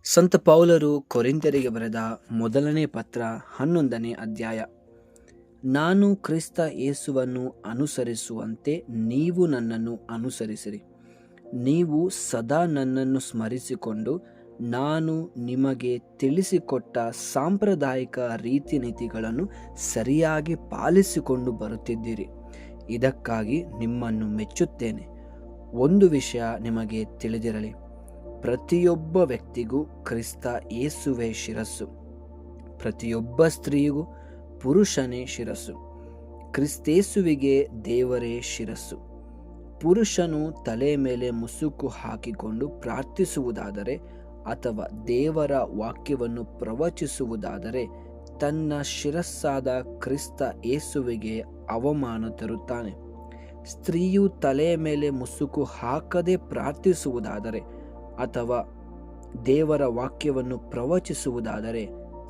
ಸಂತ ಪೌಲರು ಕೊರಿಂಥರಿಗೆ ಬರೆದ ಮೊದಲನೇ ಪತ್ರ 11ನೇ ಅಧ್ಯಾಯ. ನಾನು ಕ್ರಿಸ್ತ ಯೇಸುವನ್ನು ಅನುಸರಿಸುವಂತೆ ನೀವು ನನ್ನನ್ನು ಅನುಸರಿಸಿರಿ. ನೀವು ಸದಾ ನನ್ನನ್ನು ಸ್ಮರಿಸಿಕೊಂಡು ನಾನು ನಿಮಗೆ ತಿಳಿಸಿಕೊಟ್ಟ ಸಾಂಪ್ರದಾಯಿಕ ರೀತಿ ನೀತಿಗಳನ್ನು ಸರಿಯಾಗಿ ಪಾಲಿಸಿಕೊಂಡು ಬರುತ್ತಿದ್ದೀರಿ. ಇದಕ್ಕಾಗಿ ನಿಮ್ಮನ್ನು ಮೆಚ್ಚುತ್ತೇನೆ. ಒಂದು ವಿಷಯ ನಿಮಗೆ ತಿಳಿದಿರಲಿ, ಪ್ರತಿಯೊಬ್ಬ ವ್ಯಕ್ತಿಗೂ ಕ್ರಿಸ್ತ ಯೇಸುವೇ ಶಿರಸ್ಸು, ಪ್ರತಿಯೊಬ್ಬ ಸ್ತ್ರೀಗೂ ಪುರುಷನೇ ಶಿರಸ್ಸು, ಕ್ರಿಸ್ತೇಸುವಿಗೆ ದೇವರೇ ಶಿರಸ್ಸು. ಪುರುಷನು ತಲೆ ಮೇಲೆ ಮುಸುಕು ಹಾಕಿಕೊಂಡು ಪ್ರಾರ್ಥಿಸುವುದಾದರೆ ಅಥವಾ ದೇವರ ವಾಕ್ಯವನ್ನು ಪ್ರವಚಿಸುವುದಾದರೆ ತನ್ನ ಶಿರಸ್ಸಾದ ಕ್ರಿಸ್ತ ಯೇಸುವಿಗೆ ಅವಮಾನ ತರುತ್ತಾನೆ. ಸ್ತ್ರೀಯು ತಲೆಯ ಮೇಲೆ ಮುಸುಕು ಹಾಕದೆ ಪ್ರಾರ್ಥಿಸುವುದಾದರೆ ಅಥವಾ ದೇವರ ವಾಕ್ಯವನ್ನು ಪ್ರವಚಿಸುವುದಾದರೆ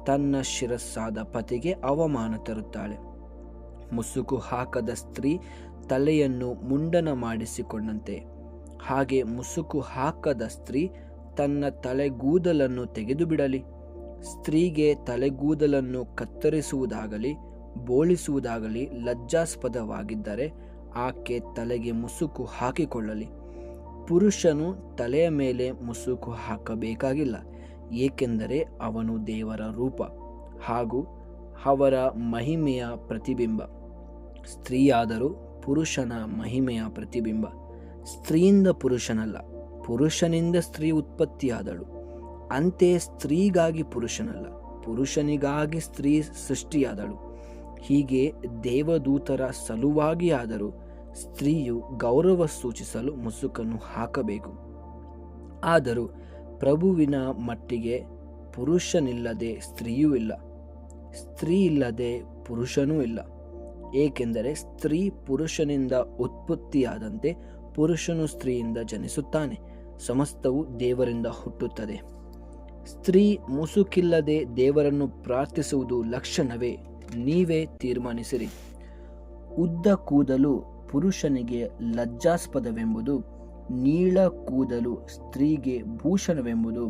ತನ್ನ ಶಿರಸ್ಸಾದ ಪತಿಗೆ ಅವಮಾನ ತರುತ್ತಾಳೆ. ಮುಸುಕು ಹಾಕದ ಸ್ತ್ರೀ ತಲೆಯನ್ನು ಮುಂಡನ ಮಾಡಿಸಿಕೊಂಡಂತೆ, ಹಾಗೆ ಮುಸುಕು ಹಾಕದ ಸ್ತ್ರೀ ತನ್ನ ತಲೆಗೂದಲನ್ನು ತೆಗೆದು ಬಿಡಲಿ. ಸ್ತ್ರೀಗೆ ತಲೆಗೂದಲನ್ನು ಕತ್ತರಿಸುವುದಾಗಲಿ ಬೋಳಿಸುವುದಾಗಲಿ ಲಜ್ಜಾಸ್ಪದವಾಗಿದ್ದರೆ ಆಕೆ ತಲೆಗೆ ಮುಸುಕು ಹಾಕಿಕೊಳ್ಳಲಿ. ಪುರುಷನು ತಲೆಯ ಮೇಲೆ ಮುಸುಕು ಹಾಕಬೇಕಾಗಿಲ್ಲ, ಏಕೆಂದರೆ ಅವನು ದೇವರ ರೂಪ ಹಾಗೂ ಅವರ ಮಹಿಮೆಯ ಪ್ರತಿಬಿಂಬ. ಸ್ತ್ರೀಯಾದರೂ ಪುರುಷನ ಮಹಿಮೆಯ ಪ್ರತಿಬಿಂಬ. ಸ್ತ್ರೀಯಿಂದ ಪುರುಷನಲ್ಲ, ಪುರುಷನಿಂದ ಸ್ತ್ರೀ ಉತ್ಪತ್ತಿಯಾದಳು. ಅಂತೆಯೇ ಸ್ತ್ರೀಗಾಗಿ ಪುರುಷನಲ್ಲ, ಪುರುಷನಿಗಾಗಿ ಸ್ತ್ರೀ ಸೃಷ್ಟಿಯಾದಳು. ಹೀಗೆ ದೇವದೂತರ ಸಲುವಾಗಿ ಆದರೂ ಸ್ತ್ರೀಯು ಗೌರವ ಸೂಚಿಸಲು ಮುಸುಕನ್ನು ಹಾಕಬೇಕು. ಆದರೂ ಪ್ರಭುವಿನ ಮಟ್ಟಿಗೆ ಪುರುಷನಿಲ್ಲದೆ ಸ್ತ್ರೀಯೂ ಇಲ್ಲ, ಸ್ತ್ರೀ ಇಲ್ಲದೆ ಪುರುಷನೂ ಇಲ್ಲ. ಏಕೆಂದರೆ ಸ್ತ್ರೀ ಪುರುಷನಿಂದ ಉತ್ಪತ್ತಿಯಾದಂತೆ ಪುರುಷನು ಸ್ತ್ರೀಯಿಂದ ಜನಿಸುತ್ತಾನೆ. ಸಮಸ್ತವು ದೇವರಿಂದ ಹುಟ್ಟುತ್ತದೆ. ಸ್ತ್ರೀ ಮುಸುಕಿಲ್ಲದೆ ದೇವರನ್ನು ಪ್ರಾರ್ಥಿಸುವುದು ಲಕ್ಷಣವೇ? ನೀವೇ ತೀರ್ಮಾನಿಸಿರಿ. ಉದ್ದ ಕೂದಲು ಪುರುಷನಿಗೆ ಲಜ್ಜಾಸ್ಪದವೆಂಬುದು, ನೀಳ ಕೂದಲು ಸ್ತ್ರೀಗೆ ಭೂಷಣವೆಂಬುದು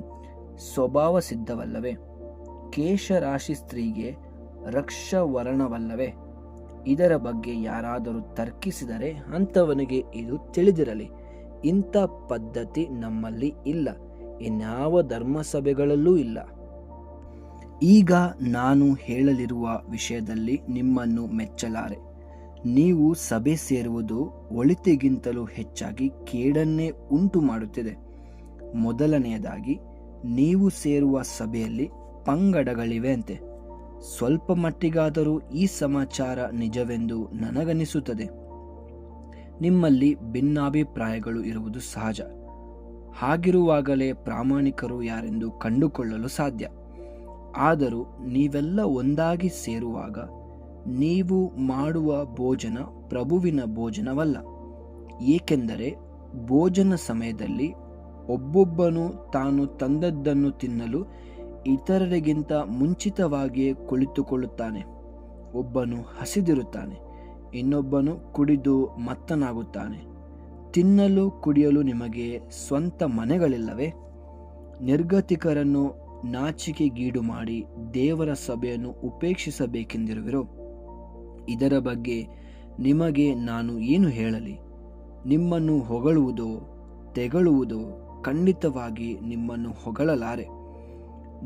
ಸ್ವಭಾವ ಸಿದ್ಧವಲ್ಲವೇ? ಕೇಶರಾಶಿ ಸ್ತ್ರೀಗೆ ರಕ್ಷವರ್ಣವಲ್ಲವೇ? ಇದರ ಬಗ್ಗೆ ಯಾರಾದರೂ ತರ್ಕಿಸಿದರೆ ಅಂಥವನಿಗೆ ಇದು ತಿಳಿದಿರಲಿ. ಇಂಥ ಪದ್ಧತಿ ನಮ್ಮಲ್ಲಿ ಇಲ್ಲ, ಇನ್ಯಾವ ಧರ್ಮಸಭೆಗಳಲ್ಲೂ ಇಲ್ಲ. ಈಗ ನಾನು ಹೇಳಲಿರುವ ವಿಷಯದಲ್ಲಿ ನಿಮ್ಮನ್ನು ಮೆಚ್ಚಲಾರೆ. ನೀವು ಸಭೆ ಸೇರುವುದು ಒಳಿತಿಗಿಂತಲೂ ಹೆಚ್ಚಾಗಿ ಕೇಡನ್ನೇ ಉಂಟು ಮಾಡುತ್ತಿದೆ. ಮೊದಲನೆಯದಾಗಿ, ನೀವು ಸೇರುವ ಸಭೆಯಲ್ಲಿ ಪಂಗಡಗಳಿವೆ ಅಂತೆ. ಸ್ವಲ್ಪ ಮಟ್ಟಿಗಾದರೂ ಈ ಸಮಾಚಾರ ನಿಜವೆಂದು ನನಗನಿಸುತ್ತದೆ. ನಿಮ್ಮಲ್ಲಿ ಭಿನ್ನಾಭಿಪ್ರಾಯಗಳು ಇರುವುದು ಸಹಜ. ಹಾಗಿರುವಾಗಲೇ ಪ್ರಾಮಾಣಿಕರು ಯಾರೆಂದು ಕಂಡುಕೊಳ್ಳಲು ಸಾಧ್ಯ. ಆದರೂ ನೀವೆಲ್ಲ ಒಂದಾಗಿ ಸೇರುವಾಗ ನೀವು ಮಾಡುವ ಭೋಜನ ಪ್ರಭುವಿನ ಭೋಜನವಲ್ಲ. ಏಕೆಂದರೆ ಭೋಜನ ಸಮಯದಲ್ಲಿ ಒಬ್ಬೊಬ್ಬನು ತಾನು ತಂದದ್ದನ್ನು ತಿನ್ನಲು ಇತರರಿಗಿಂತ ಮುಂಚಿತವಾಗಿಯೇ ಕುಳಿತುಕೊಳ್ಳುತ್ತಾನೆ. ಒಬ್ಬನು ಹಸಿದಿರುತ್ತಾನೆ, ಇನ್ನೊಬ್ಬನು ಕುಡಿದು ಮತ್ತನಾಗುತ್ತಾನೆ. ತಿನ್ನಲು ಕುಡಿಯಲು ನಿಮಗೆ ಸ್ವಂತ ಮನೆಗಳಿಲ್ಲವೇ? ನಿರ್ಗತಿಕರನ್ನು ನಾಚಿಕೆಗೀಡು ಮಾಡಿ ದೇವರ ಸಭೆಯನ್ನು ಉಪೇಕ್ಷಿಸಬೇಕೆಂದಿರುವಿರೋ? ಇದರ ಬಗ್ಗೆ ನಿಮಗೆ ನಾನು ಏನು ಹೇಳಲಿ? ನಿಮ್ಮನ್ನು ಹೊಗಳುವುದೋ ತೆಗಳುವುದೋ? ಖಂಡಿತವಾಗಿ ನಿಮ್ಮನ್ನು ಹೊಗಳಲಾರೆ.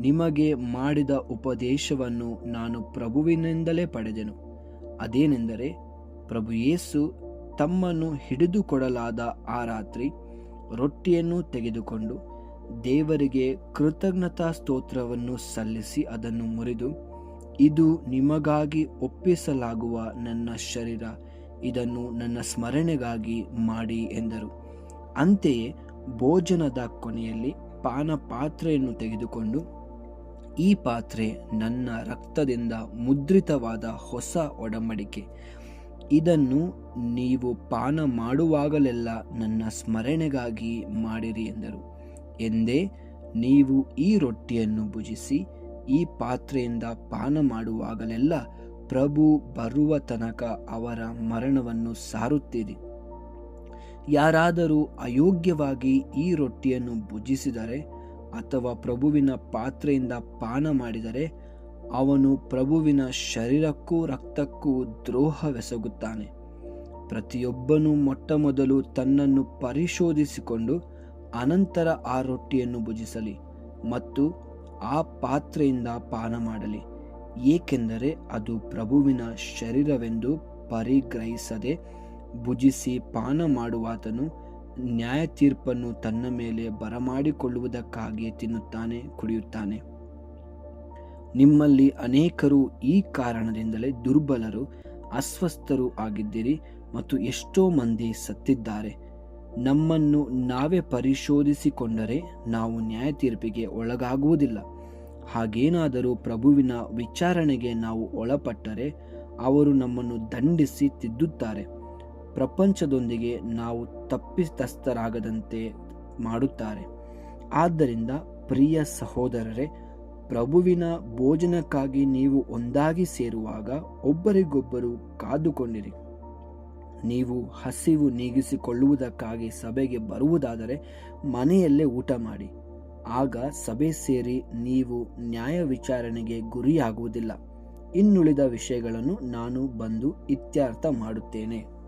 ನಿಮಗೆ ಮಾಡಿದ ಉಪದೇಶವನ್ನು ನಾನು ಪ್ರಭುವಿನಿಂದಲೇ ಪಡೆದೆನು. ಅದೇನೆಂದರೆ, ಪ್ರಭು ಯೇಸು ತಮ್ಮನ್ನು ಹಿಡಿದುಕೊಡಲಾದ ಆ ರಾತ್ರಿ ರೊಟ್ಟಿಯನ್ನು ತೆಗೆದುಕೊಂಡು ದೇವರಿಗೆ ಕೃತಜ್ಞತಾ ಸ್ತೋತ್ರವನ್ನು ಸಲ್ಲಿಸಿ ಅದನ್ನು ಮುರಿದು, ಇದು ನಿಮಗಾಗಿ ಒಪ್ಪಿಸಲಾಗುವ ನನ್ನ ಶರೀರ, ಇದನ್ನು ನನ್ನ ಸ್ಮರಣೆಗಾಗಿ ಮಾಡಿ ಎಂದರು. ಅಂತೆಯೇ ಭೋಜನದ ಕೊನೆಯಲ್ಲಿ ಪಾನಪಾತ್ರೆಯನ್ನು ತೆಗೆದುಕೊಂಡು, ಈ ಪಾತ್ರೆ ನನ್ನ ರಕ್ತದಿಂದ ಮುದ್ರಿತವಾದ ಹೊಸ ಒಡಂಬಡಿಕೆ, ಇದನ್ನು ನೀವು ಪಾನ ಮಾಡುವಾಗಲೆಲ್ಲ ನನ್ನ ಸ್ಮರಣೆಗಾಗಿ ಮಾಡಿರಿ ಎಂದರು. ಎಂದೇ ನೀವು ಈ ರೊಟ್ಟಿಯನ್ನು ಭುಜಿಸಿ ಈ ಪಾತ್ರೆಯಿಂದ ಪಾನ ಮಾಡುವಾಗಲೆಲ್ಲ ಪ್ರಭು ಬರುವ ತನಕ ಅವರ ಮರಣವನ್ನು ಸಾರುತ್ತೀರಿ. ಯಾರಾದರೂ ಅಯೋಗ್ಯವಾಗಿ ಈ ರೊಟ್ಟಿಯನ್ನು ಭುಜಿಸಿದರೆ ಅಥವಾ ಪ್ರಭುವಿನ ಪಾತ್ರೆಯಿಂದ ಪಾನ ಮಾಡಿದರೆ ಅವನು ಪ್ರಭುವಿನ ಶರೀರಕ್ಕೂ ರಕ್ತಕ್ಕೂ ದ್ರೋಹವೆಸಗುತ್ತಾನೆ. ಪ್ರತಿಯೊಬ್ಬನೂ ಮೊಟ್ಟಮೊದಲು ತನ್ನನ್ನು ಪರಿಶೋಧಿಸಿಕೊಂಡು ಅನಂತರ ಆ ರೊಟ್ಟಿಯನ್ನು ಭುಜಿಸಲಿ ಮತ್ತು ಆ ಪಾತ್ರೆಯಿಂದ ಪಾನ ಮಾಡಲಿ, ಏಕೆಂದರೆ ಅದು ಪ್ರಭುವಿನ ಶರೀರವೆಂದು ಪರಿಗ್ರಹಿಸದೆ ಭುಜಿಸಿ ಪಾನ ಮಾಡುವಾತನು ನ್ಯಾಯ ತೀರ್ಪನ್ನು ತನ್ನ ಮೇಲೆ ಬರಮಾಡಿಕೊಳ್ಳುವುದಕ್ಕಾಗಿ ತಿನ್ನುತ್ತಾನೆ, ಕುಡಿಯುತ್ತಾನೆ. ನಿಮ್ಮಲ್ಲಿ ಅನೇಕರು ಈ ಕಾರಣದಿಂದಲೇ ದುರ್ಬಲರು, ಅಸ್ವಸ್ಥರು ಆಗಿದ್ದೀರಿ ಮತ್ತು ಎಷ್ಟೋ ಮಂದಿ ಸತ್ತಿದ್ದಾರೆ. ನಮ್ಮನ್ನು ನಾವೇ ಪರಿಶೋಧಿಸಿಕೊಂಡರೆ ನಾವು ನ್ಯಾಯ ತೀರ್ಪಿಗೆ ಒಳಗಾಗುವುದಿಲ್ಲ. ಹಾಗೇನಾದರೂ ಪ್ರಭುವಿನ ವಿಚಾರಣೆಗೆ ನಾವು ಒಳಪಟ್ಟರೆ ಅವರು ನಮ್ಮನ್ನು ದಂಡಿಸಿ ತಿದ್ದುತ್ತಾರೆ. ಪ್ರಪಂಚದೊಂದಿಗೆ ನಾವು ತಪ್ಪಿತಸ್ಥರಾಗದಂತೆ ಮಾಡುತ್ತಾರೆ. ಆದ್ದರಿಂದ ಪ್ರಿಯ ಸಹೋದರರೇ, ಪ್ರಭುವಿನ ಭೋಜನಕ್ಕಾಗಿ ನೀವು ಒಂದಾಗಿ ಸೇರುವಾಗ ಒಬ್ಬರಿಗೊಬ್ಬರು ಕಾದುಕೊಂಡಿರಿ. ನೀವು ಹಸಿವು ನೀಗಿಸಿಕೊಳ್ಳುವುದಕ್ಕಾಗಿ ಸಭೆಗೆ ಬರುವುದಾದರೆ ಮನೆಯಲ್ಲೇ ಊಟ ಮಾಡಿ. ಆಗ ಸಭೆ ಸೇರಿ ನೀವು ನ್ಯಾಯ ವಿಚಾರಣೆಗೆ ಗುರಿಯಾಗುವುದಿಲ್ಲ. ಇನ್ನುಳಿದ ವಿಷಯಗಳನ್ನು ನಾನು ಬಂದು ಇತ್ಯರ್ಥ ಮಾಡುತ್ತೇನೆ.